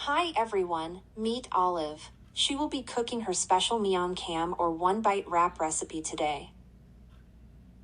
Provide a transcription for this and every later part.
Hi everyone, meet Olive. She will be cooking her special Miang Kham or one-bite wrap recipe today.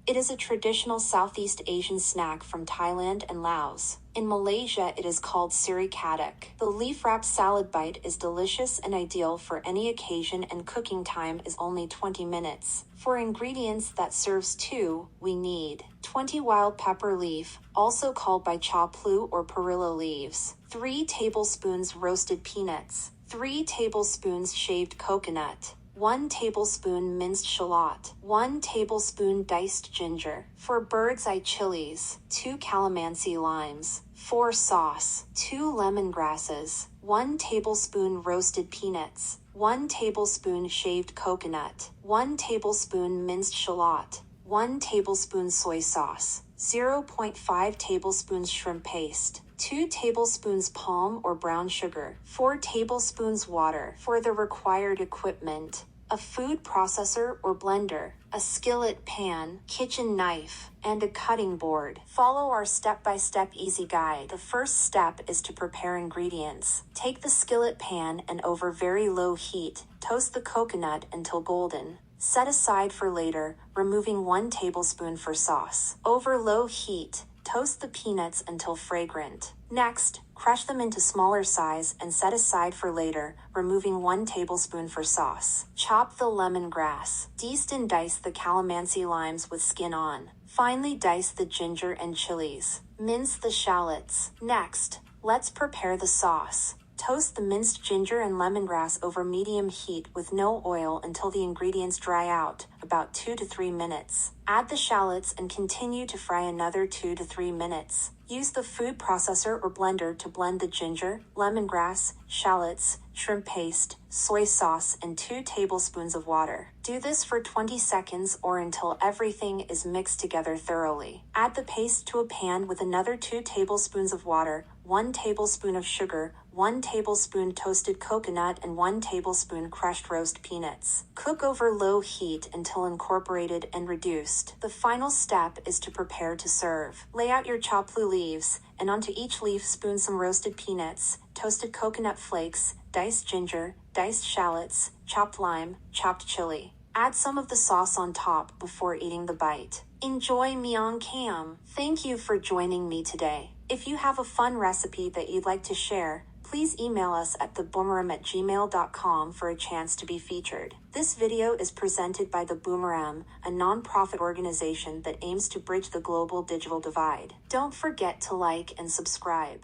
It is a traditional Southeast Asian snack from Thailand and Laos. In Malaysia, it is called Sirih Kaduk. The leaf-wrapped salad bite is delicious and ideal for any occasion, and cooking time is only 20 minutes. For ingredients that serves two, we need 20 wild pepper leaf, also called by chaw plu or perilla leaves, 3 tablespoons roasted peanuts, 3 tablespoons shaved coconut, 1 tablespoon minced shallot, 1 tablespoon diced ginger, 4 bird's eye chilies, 2 calamansi limes, 4 sauce, 2 lemongrasses, 1 tablespoon roasted peanuts, 1 tablespoon shaved coconut, 1 tablespoon minced shallot, 1 tablespoon soy sauce, 0.5 tablespoons shrimp paste, 2 tablespoons palm or brown sugar, 4 tablespoons water. For the required equipment: a food processor or blender, a skillet pan, kitchen knife, and a cutting board. Follow our step-by-step easy guide. The first step is to prepare ingredients. Take the skillet pan and over very low heat, toast the coconut until golden. Set aside for later, removing 1 tablespoon for sauce. Over low heat, toast the peanuts until fragrant. Next, crush them into smaller size and set aside for later, removing 1 tablespoon for sauce. Chop the lemongrass. Diced and dice the calamansi limes with skin on. Finely dice the ginger and chilies. Mince the shallots. Next, let's prepare the sauce. Toast the minced ginger and lemongrass over medium heat with no oil until the ingredients dry out, about 2 to 3 minutes. Add the shallots and continue to fry another 2 to 3 minutes. Use the food processor or blender to blend the ginger, lemongrass, shallots, shrimp paste, soy sauce, and 2 tablespoons of water. Do this for 20 seconds or until everything is mixed together thoroughly. Add the paste to a pan with another 2 tablespoons of water, 1 tablespoon of sugar, 1 tablespoon toasted coconut, and 1 tablespoon crushed roast peanuts. Cook over low heat until incorporated and reduced. The final step is to prepare to serve. Lay out your chaw plu leaves, and onto each leaf spoon some roasted peanuts, toasted coconut flakes, diced ginger, diced shallots, chopped lime, chopped chili. Add some of the sauce on top before eating the bite. Enjoy Miang Kham. Thank you for joining me today. If you have a fun recipe that you'd like to share, please email us at theboomerang@gmail.com for a chance to be featured. This video is presented by The Boomerang, a non-profit organization that aims to bridge the global digital divide. Don't forget to like and subscribe.